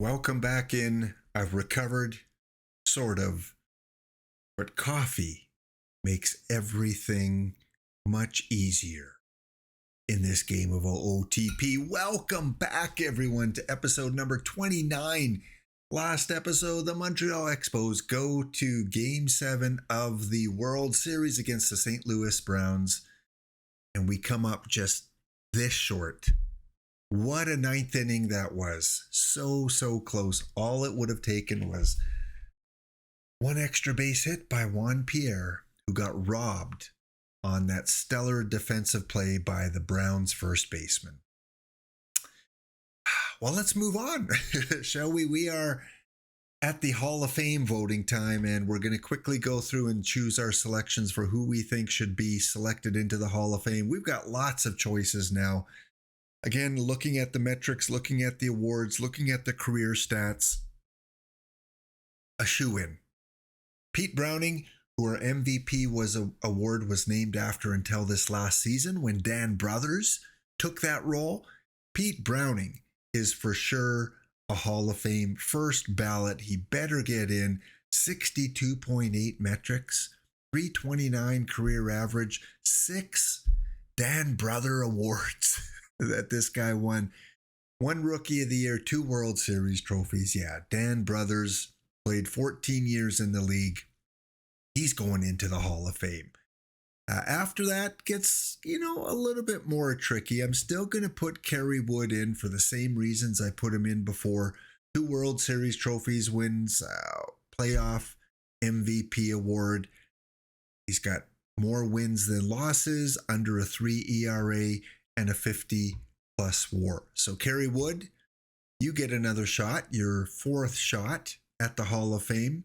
Welcome back in. I've recovered, sort of, but coffee makes everything much easier in this game of OOTP. Welcome back, everyone, to episode number 29. Last episode, the Montreal Expos go to Game 7 of the World Series against the St. Louis Browns, and we come up just this short. What a ninth inning that was. So close. All it would have taken was one extra base hit by Juan Pierre, who got robbed on that stellar defensive play by the Browns first baseman. Well, let's move on, shall we? We are at the Hall of Fame voting time, and we're going to quickly go through and choose our selections for who we think should be selected into the Hall of Fame. We've got lots of choices now. Again, looking at the metrics, looking at the awards, looking at the career stats, a shoo-in. Pete Browning, who our MVP award was named after until this last season when Dan Brothers took that role. Pete Browning is for sure a Hall of Fame first ballot. He better get in. 62.8 metrics, 329 career average, 6 Dan Brother awards that this guy won. 1 Rookie of the Year, 2 World Series trophies. Yeah, Dan Brothers played 14 years in the league. He's going into the Hall of Fame. After that gets, a little bit more tricky. I'm still going to put Kerry Wood in for the same reasons I put him in before. 2 World Series trophies, wins, playoff MVP award. He's got more wins than losses, under a 3 ERA, and a 50-plus WAR. So Kerry Wood, you get another shot, your 4th shot at the Hall of Fame.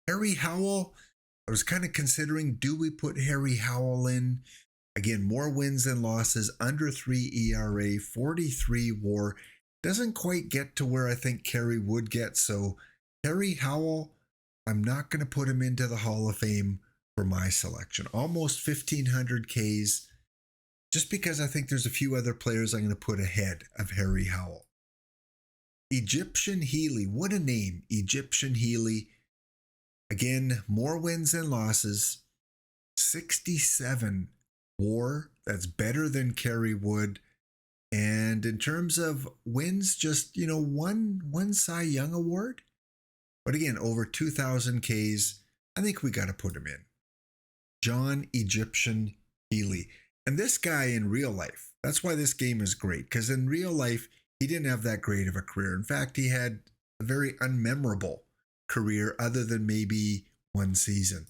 Harry Howell, I was kind of considering, do we put Harry Howell in? Again, more wins than losses, under 3 ERA, 43 WAR. Doesn't quite get to where I think Kerry Wood gets. So Harry Howell, I'm not going to put him into the Hall of Fame for my selection. Almost 1,500 Ks. Just because I think there's a few other players I'm going to put ahead of Harry Howell. Egyptian Healy, what a name, Egyptian Healy. Again, more wins than losses, 67 WAR, that's better than Kerry Wood. And in terms of wins, just, one Cy Young award. But again, over 2,000 Ks, I think we got to put him in. John Egyptian Healy. And this guy in real life, that's why this game is great, because in real life, he didn't have that great of a career. In fact, he had a very unmemorable career other than maybe 1 season.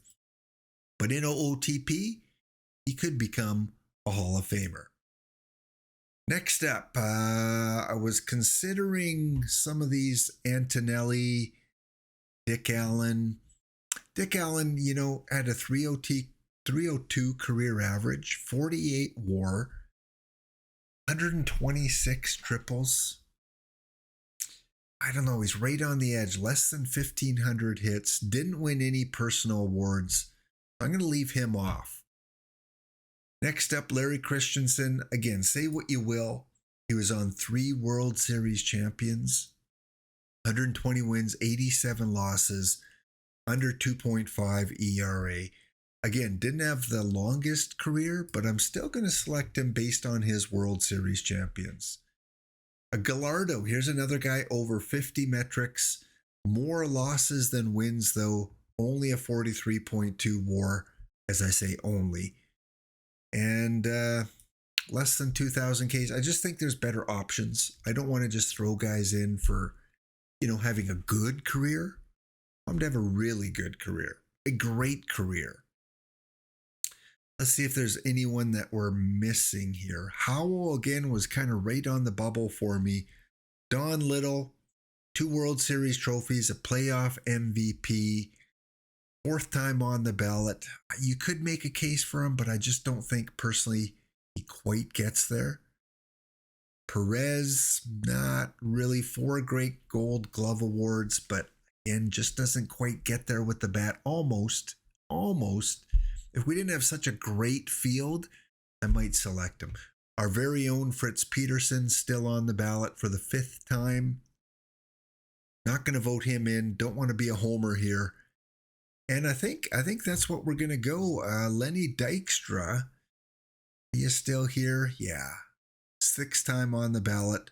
But in OOTP, he could become a Hall of Famer. Next up, I was considering some of these: Antonelli, Dick Allen. Dick Allen, had a 302 career average, 48 WAR, 126 triples. I don't know, he's right on the edge, less than 1,500 hits, didn't win any personal awards. I'm going to leave him off. Next up, Larry Christensen. Again, say what you will. He was on 3 World Series champions, 120 wins, 87 losses, under 2.5 ERA. Again, didn't have the longest career, but I'm still going to select him based on his World Series champions. Gallardo, here's another guy, over 50 metrics, more losses than wins though, only a 43.2 WAR, as I say, only. And less than 2,000 Ks. I just think there's better options. I don't want to just throw guys in for, having a good career. I'm to have a really good career, a great career. Let's see if there's anyone that we're missing here. Howell, again, was kind of right on the bubble for me. Don Little, 2 World Series trophies, a playoff MVP, 4th time on the ballot. You could make a case for him, but I just don't think personally he quite gets there. Perez, not really. 4 great Gold Glove awards, but again, just doesn't quite get there with the bat. Almost. If we didn't have such a great field, I might select him. Our very own Fritz Peterson still on the ballot for the 5th time. Not going to vote him in. Don't want to be a homer here. And I think that's what we're going to go. Lenny Dykstra, he is still here. Yeah. 6th time on the ballot.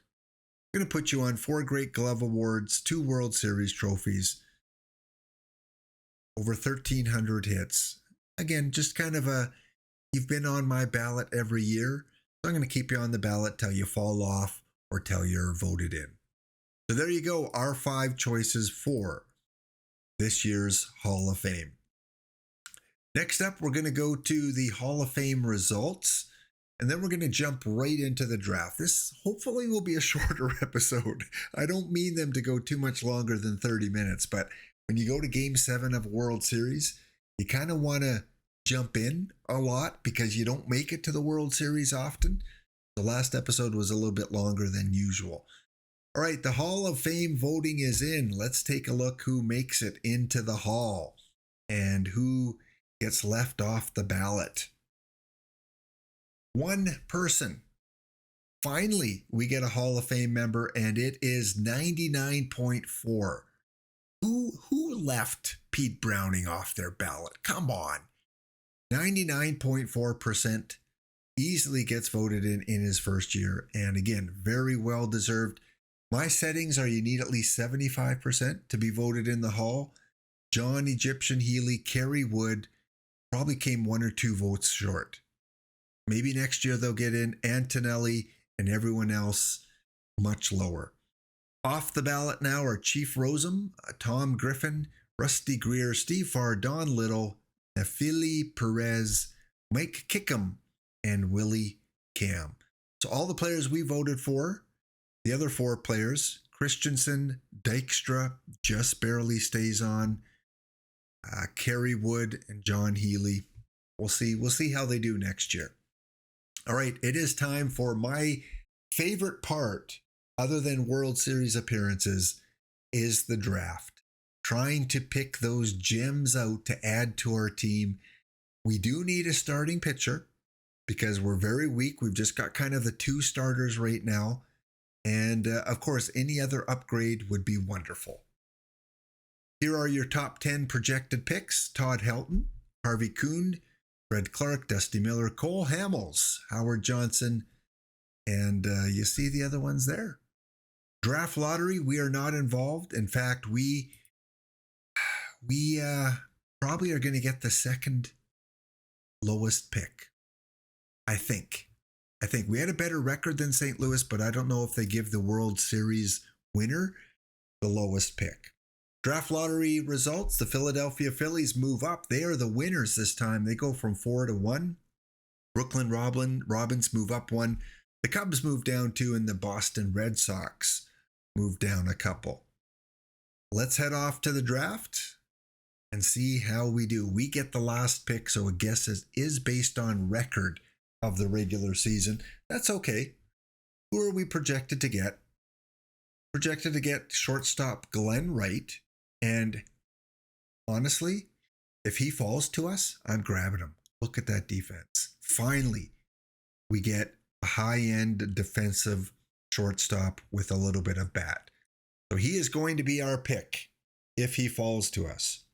Going to put you on 4 Great Glove Awards, 2 World Series trophies, over 1,300 hits. Again, just kind of you've been on my ballot every year, so I'm going to keep you on the ballot till you fall off or till you're voted in. So there you go, our 5 choices for this year's Hall of Fame. Next up, we're going to go to the Hall of Fame results, and then we're going to jump right into the draft. This hopefully will be a shorter episode. I don't mean them to go too much longer than 30 minutes, but when you go to Game 7 of a World Series, you kind of want to jump in a lot because you don't make it to the World Series often. The last episode was a little bit longer than usual. All right, the Hall of Fame voting is in. Let's take a look who makes it into the Hall and who gets left off the ballot. One person. Finally, we get a Hall of Fame member, and it is 99.4. Who left Pete Browning off their ballot? Come on. 99.4% easily gets voted in his first year. And again, very well deserved. My settings are you need at least 75% to be voted in the Hall. John Egyptian Healy, Kerry Wood probably came 1 or 2 votes short. Maybe next year they'll get in Antonelli and everyone else much lower. Off the ballot now are Chief Rosem, Tom Griffin, Rusty Greer, Steve Farr, Don Little, Nephili Perez, Mike Kickham, and Willie Cam. So all the players we voted for, the other 4 players, Christensen, Dykstra, just barely stays on, Kerry Wood and John Healy. We'll see how they do next year. All right, it is time for my favorite part, other than World Series appearances, is the draft. Trying to pick those gems out to add to our team. We do need a starting pitcher because we're very weak. We've just got kind of the 2 starters right now. And of course, any other upgrade would be wonderful. Here are your top 10 projected picks. Todd Helton, Harvey Kuhn, Fred Clark, Dusty Miller, Cole Hamels, Howard Johnson, and you see the other ones there. Draft lottery, we are not involved. In fact, we probably are going to get the second lowest pick. I think we had a better record than St. Louis, but I don't know if they give the World Series winner the lowest pick. Draft lottery results, the Philadelphia Phillies move up. They are the winners this time. They go from 4 to 1. Brooklyn Robins move up 1. The Cubs move down 2, and the Boston Red Sox move down a couple. Let's head off to the draft and see how we do. We get the last pick, so a guess is based on record of the regular season. That's okay. Who are we projected to get? Projected to get shortstop Glenn Wright. And honestly, if he falls to us, I'm grabbing him. Look at that defense. Finally, we get a high-end defensive shortstop with a little bit of bat. So he is going to be our pick if he falls to us.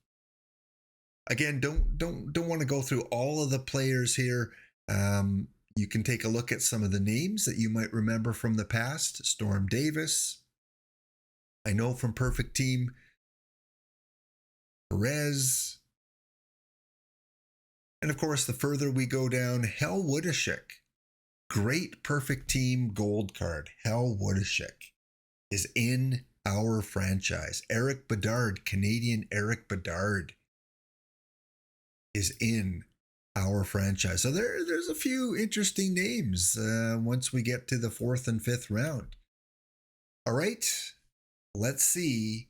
Again, don't want to go through all of the players here. You can take a look at some of the names that you might remember from the past. Storm Davis. I know from Perfect Team. Perez. And of course, the further we go down, Hal Woodashik. Great Perfect Team gold card. Hal Woodashik is in our franchise. Eric Bedard, Canadian Eric Bedard, is in our franchise. So there's a few interesting names once we get to the 4th and 5th round. All right, let's see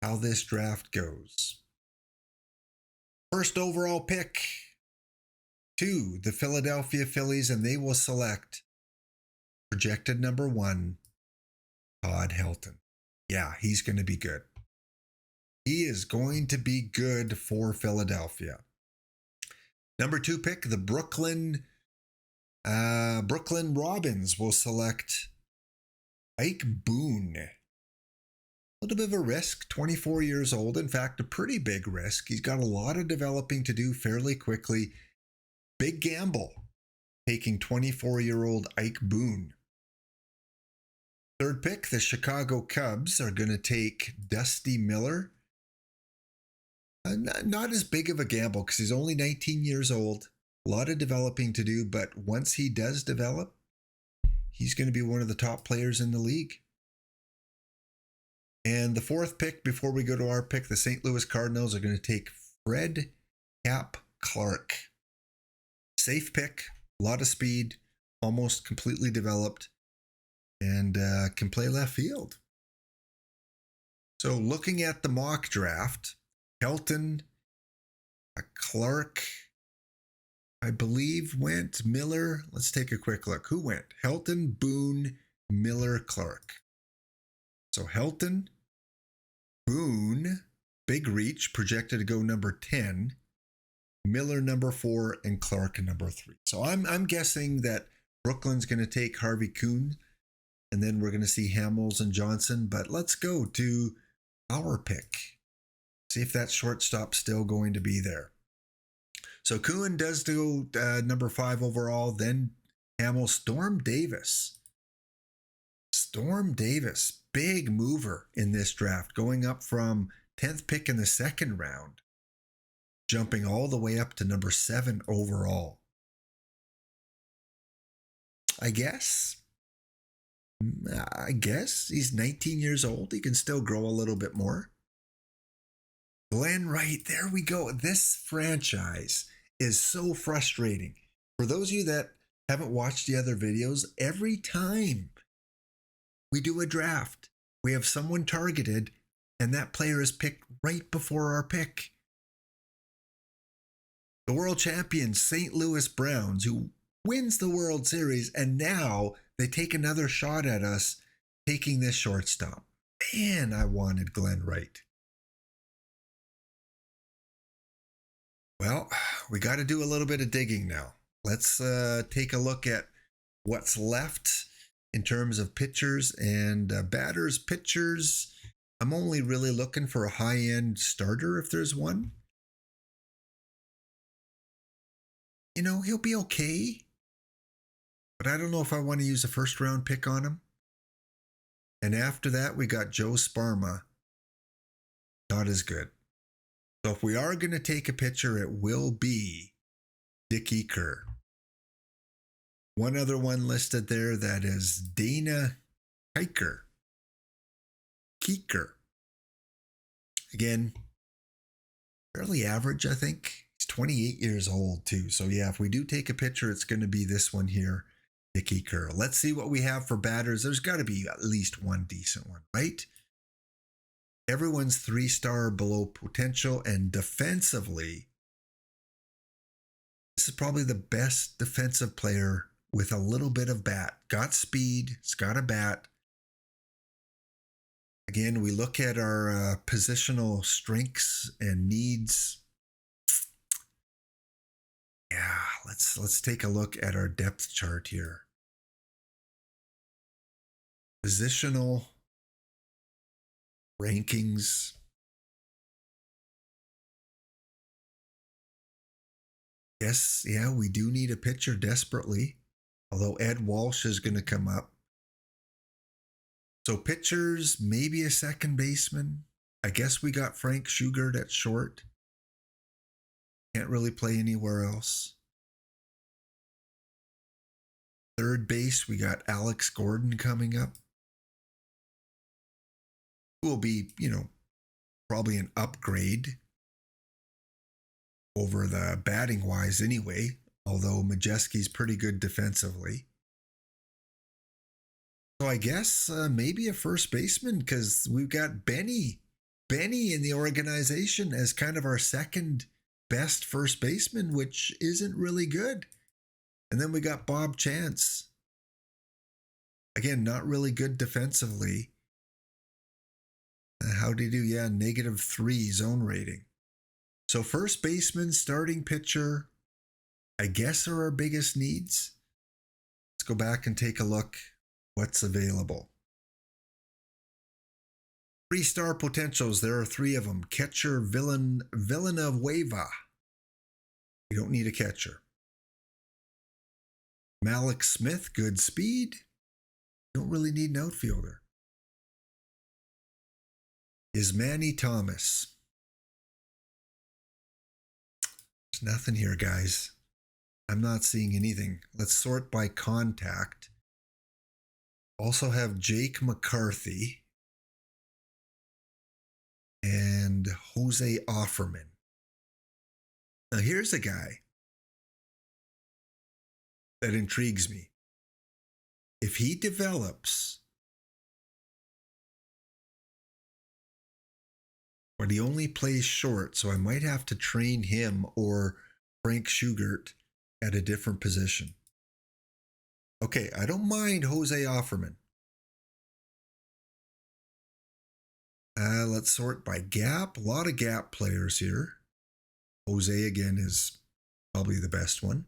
how this draft goes. First overall pick to the Philadelphia Phillies, and they will select projected number 1, Todd Helton. Yeah, he's going to be good. He is going to be good for Philadelphia. Number 2 pick, the Brooklyn Brooklyn Robins will select Ike Boone. A little bit of a risk, 24 years old. In fact, a pretty big risk. He's got a lot of developing to do fairly quickly. Big gamble taking 24-year-old Ike Boone. Third pick, the Chicago Cubs are going to take Dusty Miller. Not as big of a gamble because he's only 19 years old. A lot of developing to do, but once he does develop, he's going to be one of the top players in the league. And the fourth pick, before we go to our pick, the St. Louis Cardinals are going to take Fred Cap Clark. Safe pick, a lot of speed, almost completely developed, and can play left field. So looking at the mock draft, Helton, Clark, I believe went. Miller, let's take a quick look. Who went? Helton, Boone, Miller, Clark. So Helton, Boone, big reach, projected to go number 10. Miller number 4 and Clark number 3. So I'm guessing that Brooklyn's going to take Harvey Kuhn, and then we're going to see Hamels and Johnson. But let's go to our pick. See if that shortstop's still going to be there. So Kuhn does go number 5 overall. Then Hamels, Storm Davis. Storm Davis, big mover in this draft, going up from 10th pick in the second round, jumping all the way up to number 7 overall. I guess he's 19 years old. He can still grow a little bit more. Glenn Wright, there we go. This franchise is so frustrating. For those of you that haven't watched the other videos, every time we do a draft, we have someone targeted, and that player is picked right before our pick. The world champion St. Louis Browns, who wins the World Series, and now they take another shot at us taking this shortstop. Man, I wanted Glenn Wright. Well, we got to do a little bit of digging now. Let's take a look at what's left in terms of pitchers and batters. Pitchers, I'm only really looking for a high-end starter if there's one. You know, he'll be okay, but I don't know if I want to use a first-round pick on him. And after that, we got Joe Sparma. Not as good. So if we are going to take a pitcher, it will be Dickie Kerr. One other one listed there, that is Dana Keuchel. Again, fairly average, I think. He's 28 years old too. So yeah, if we do take a pitcher, it's going to be this one here, Dickie Kerr. Let's see what we have for batters. There's got to be at least one decent one, right? Everyone's 3-star below potential, and defensively, this is probably the best defensive player with a little bit of bat. Got speed, he's got a bat. Again, we look at our positional strengths and needs. Yeah, let's take a look at our depth chart here. Positional rankings. Yes, yeah, we do need a pitcher desperately, although Ed Walsh is going to come up. So pitchers, maybe a second baseman. I guess we got Frank Shugart at short. Can't really play anywhere else. Third base, we got Alex Gordon coming up. Will be, probably an upgrade over the batting wise anyway, although Majeski's pretty good defensively. So I guess maybe a first baseman, because we've got Benny in the organization as kind of our second best first baseman, which isn't really good. And then we got Bob Chance. Again, not really good defensively. How did he do? Yeah, -3 zone rating. So first baseman, starting pitcher, I guess are our biggest needs. go back and take a look what's available. 3-star potentials. There are 3 of them. Catcher Villanueva. You don't need a catcher. Malik Smith, good speed. Don't really need an outfielder. Is Manny Thomas. There's nothing here, guys. I'm not seeing anything. Let's sort by contact. Also have Jake McCarthy and Jose Offerman. Now here's a guy that intrigues me. If he develops, but he only plays short, so I might have to train him or Frank Schugert at a different position. Okay, I don't mind Jose Offerman. Let's sort by gap. A lot of gap players here. Jose, again, is probably the best one.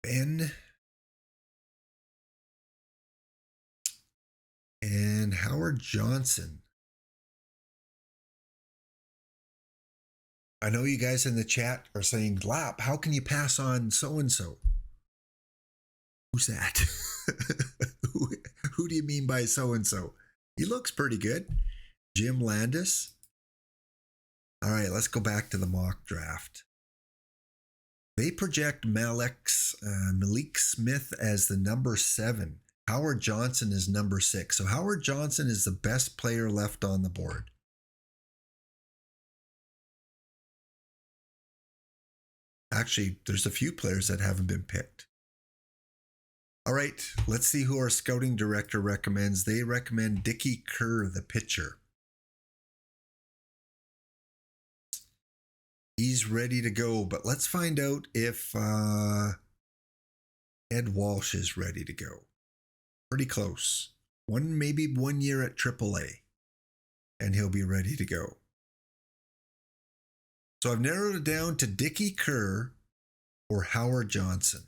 Ben, and Howard Johnson. I know you guys in the chat are saying, Lap, how can you pass on so-and-so? Who's that? Who do you mean by so-and-so? He looks pretty good. Jim Landis. All right, let's go back to the mock draft. They project Malik Smith as the number 7. Howard Johnson is number 6. So Howard Johnson is the best player left on the board. Actually, there's a few players that haven't been picked. All right, let's see who our scouting director recommends. They recommend Dickie Kerr, the pitcher. He's ready to go, but let's find out if Ed Walsh is ready to go. Pretty close. Maybe 1 year at AAA, and he'll be ready to go. So I've narrowed it down to Dickie Kerr or Howard Johnson.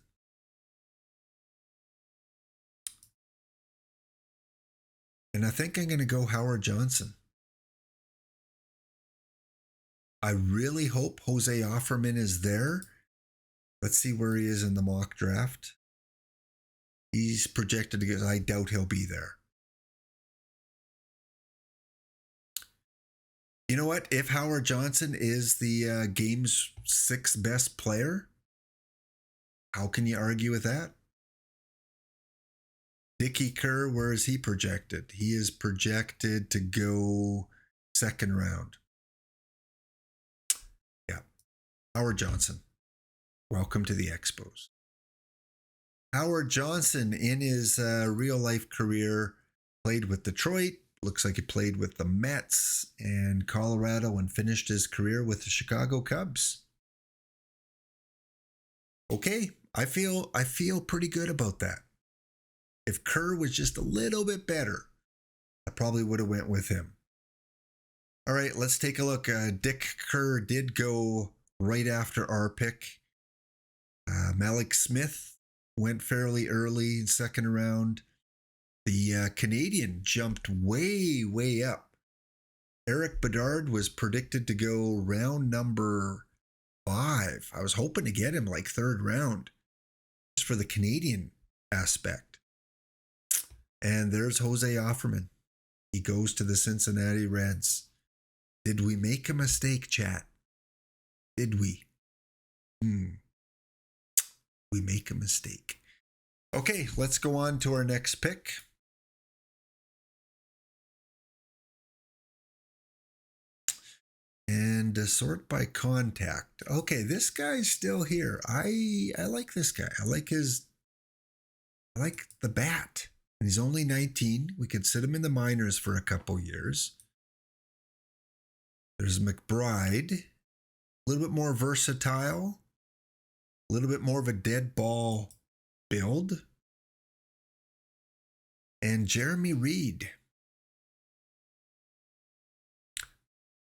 And I think I'm going to go Howard Johnson. I really hope Jose Offerman is there. Let's see where he is in the mock draft. He's projected to get, I doubt he'll be there. You know what? If Howard Johnson is the game's 6th best player, how can you argue with that? Dickie Kerr, where is he projected? He is projected to go 2nd round. Yeah. Howard Johnson. Welcome to the Expos. Howard Johnson, in his real-life career, played with Detroit. Looks like he played with the Mets and Colorado and finished his career with the Chicago Cubs. Okay, I feel pretty good about that. If Kerr was just a little bit better, I probably would have went with him. All right, let's take a look. Dick Kerr did go right after our pick. Malik Smith went fairly early in 2nd round. The Canadian jumped way up. Eric Bedard was predicted to go round number 5. I was hoping to get him like 3rd round just for the Canadian aspect. And there's Jose Offerman. He goes to the Cincinnati Reds. Did we make a mistake, chat? Did we? We make a mistake. Okay, let's go on to our next pick. And sort by contact. Okay, this guy's still here. I like this guy. I like the bat. And he's only 19. We could sit him in the minors for a couple years. There's McBride. A little bit more versatile. A little bit more of a dead ball build. And Jeremy Reed.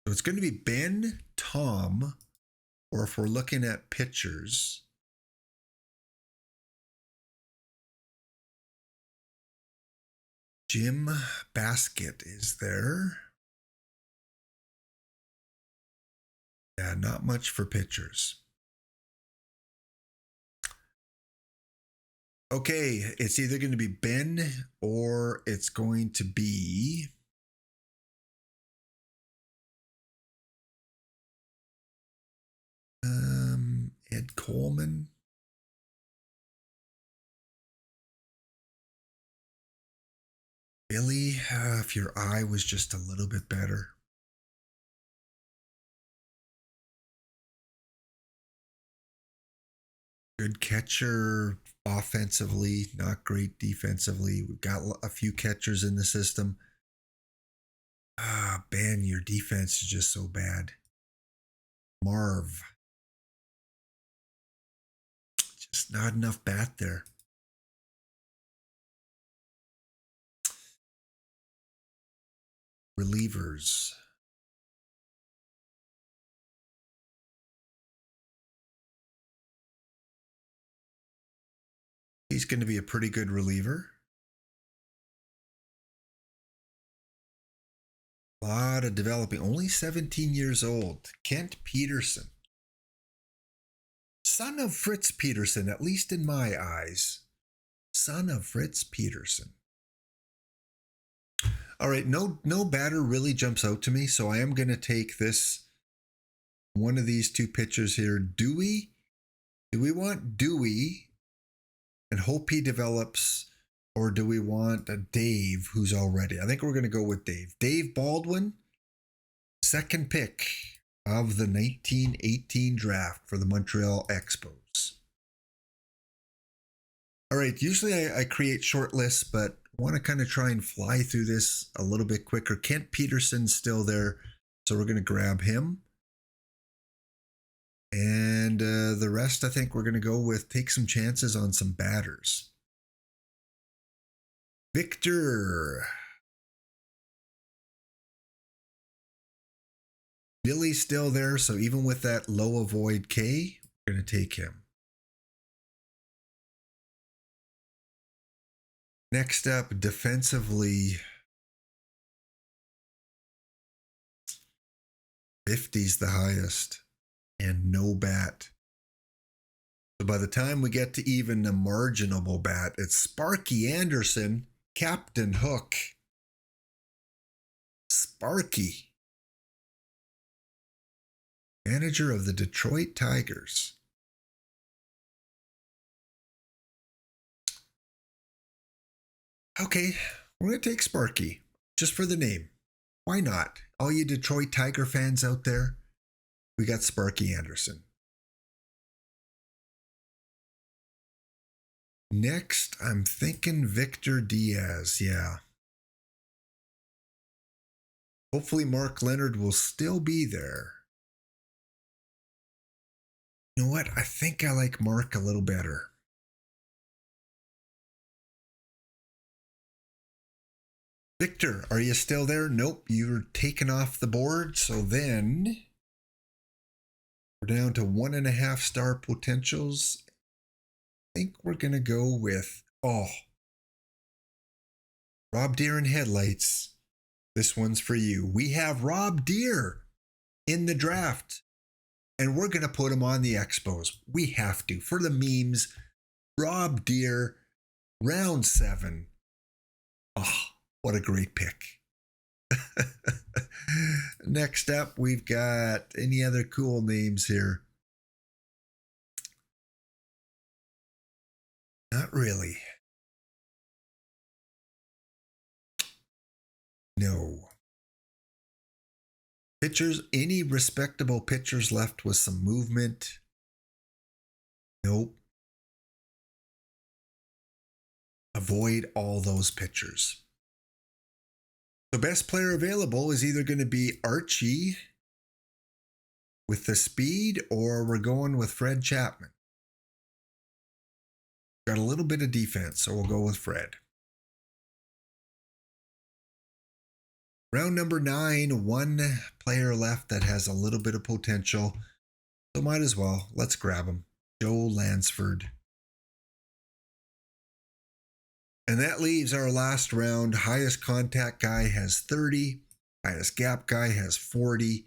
So it's going to be Ben, Tom, or if we're looking at pitchers, Jim Baskett is there. Yeah, not much for pitchers. Okay, it's either going to be Ben or it's going to be Ed Coleman. Billy, if your eye was just a little bit better. Good catcher offensively, not great defensively. We've got a few catchers in the system. Ben, your defense is just so bad. Marv. Just not enough bat there. Relievers. He's going to be a pretty good reliever. A lot of developing. Only 17 years old. Kent Peterson. Son of Fritz Peterson, at least in my eyes. Son of Fritz Peterson. All right, no batter really jumps out to me, so I am going to take this, one of these two pitchers here. Dewey. Do we want Dewey and hope he develops, or do we want a Dave who's already? I think we're going to go with Dave. Dave Baldwin, second pick of the 1918 draft for the Montreal Expos. All right, usually I create short lists, but I want to kind of try and fly through this a little bit quicker. Kent Peterson's still there, so we're going to grab him. And the rest, I think we're going to go with take some chances on some batters. Victor. Billy's still there, so even with that low avoid K, we're going to take him. Next up, defensively, 50's the highest, and no bat. So by the time we get to even a marginable bat, it's Sparky Anderson, Captain Hook. Sparky. Manager of the Detroit Tigers. Okay, we're going to take Sparky, just for the name. Why not? All you Detroit Tiger fans out there, we got Sparky Anderson. Next, I'm thinking Victor Diaz, yeah. Hopefully Mark Leonard will still be there. You know what? I think I like Mark a little better. Victor, are you still there? Nope, you're taken off the board. So then we're down to 1.5 star potentials. I think we're going to go with, Rob Deere and Headlights. This one's for you. We have Rob Deere in the draft, and we're going to put him on the Expos. We have to. For the memes, Rob Deere, round 7. What a great pick. Next up, we've got any other cool names here? Not really. No. Pitchers, any respectable pitchers left with some movement? Nope. Avoid all those pitchers. The best player available is either going to be Archie with the speed, or we're going with Fred Chapman. Got a little bit of defense, so we'll go with Fred. Round number 9, one player left that has a little bit of potential. So might as well. Let's grab him. Joe Lansford. And that leaves our last round. Highest contact guy has 30. Highest gap guy has 40.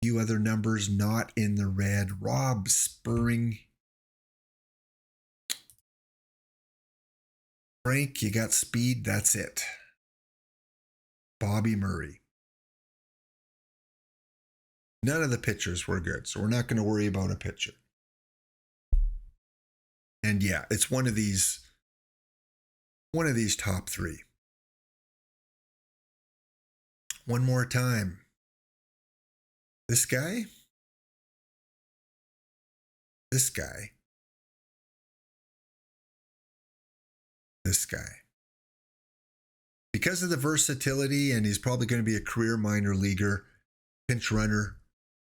Few other numbers not in the red. Rob Spurring. Frank, you got speed. That's it. Bobby Murray. None of the pitchers were good, so we're not going to worry about a pitcher. And yeah, it's one of these top three. One more time. This guy. This guy. This guy. Because of the versatility, and he's probably going to be a career minor leaguer, pinch runner,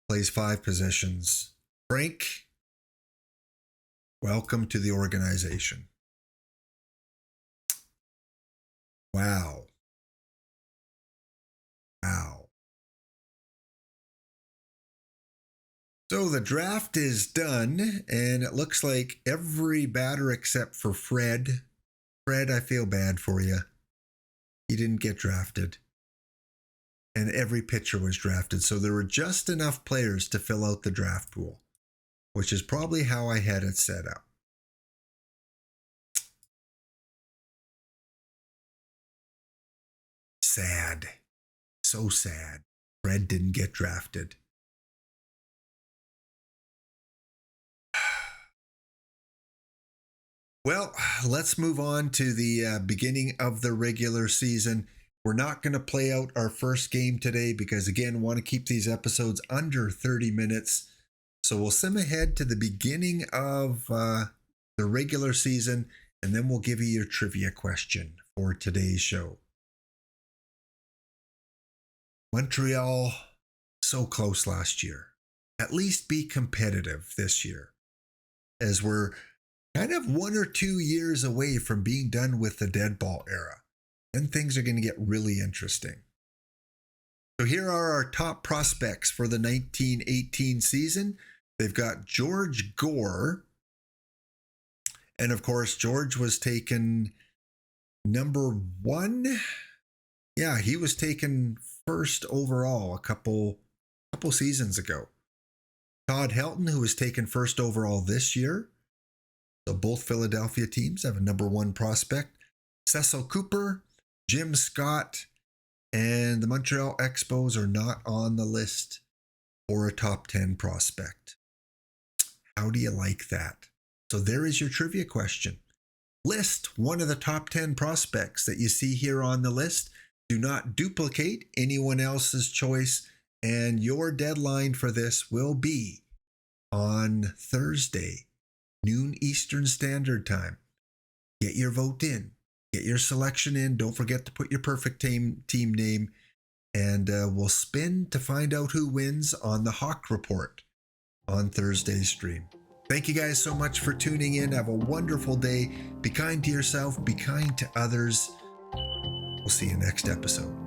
plays 5 positions. Frank, welcome to the organization. Wow. Wow. So the draft is done, and it looks like every batter except for Fred. Fred, I feel bad for you. He didn't get drafted. And every pitcher was drafted. So there were just enough players to fill out the draft pool, which is probably how I had it set up. Sad. So sad. Fred didn't get drafted. Well, let's move on to the beginning of the regular season. We're not going to play out our first game today because, again, want to keep these episodes under 30 minutes. So we'll sim ahead to the beginning of the regular season, and then we'll give you your trivia question for today's show. Montreal, so close last year. At least be competitive this year, as we're kind of 1 or 2 years away from being done with the Deadball Era. Then things are going to get really interesting. So here are our top prospects for the 1918 season. They've got George Gore. And of course, George was taken number 1. Yeah, he was taken first overall a couple seasons ago. Todd Helton, who was taken first overall this year. So both Philadelphia teams have a number 1 prospect. Cecil Cooper, Jim Scott, and the Montreal Expos are not on the list for a top 10 prospect. How do you like that? So there is your trivia question. List one of the top 10 prospects that you see here on the list. Do not duplicate anyone else's choice, and your deadline for this will be on Thursday, noon Eastern Standard Time. Get your vote in. Get your selection in. Don't forget to put your perfect team name. And we'll spin to find out who wins on the Hawk Report on Thursday's stream. Thank you guys so much for tuning in. Have a wonderful day. Be kind to yourself. Be kind to others. We'll see you next episode.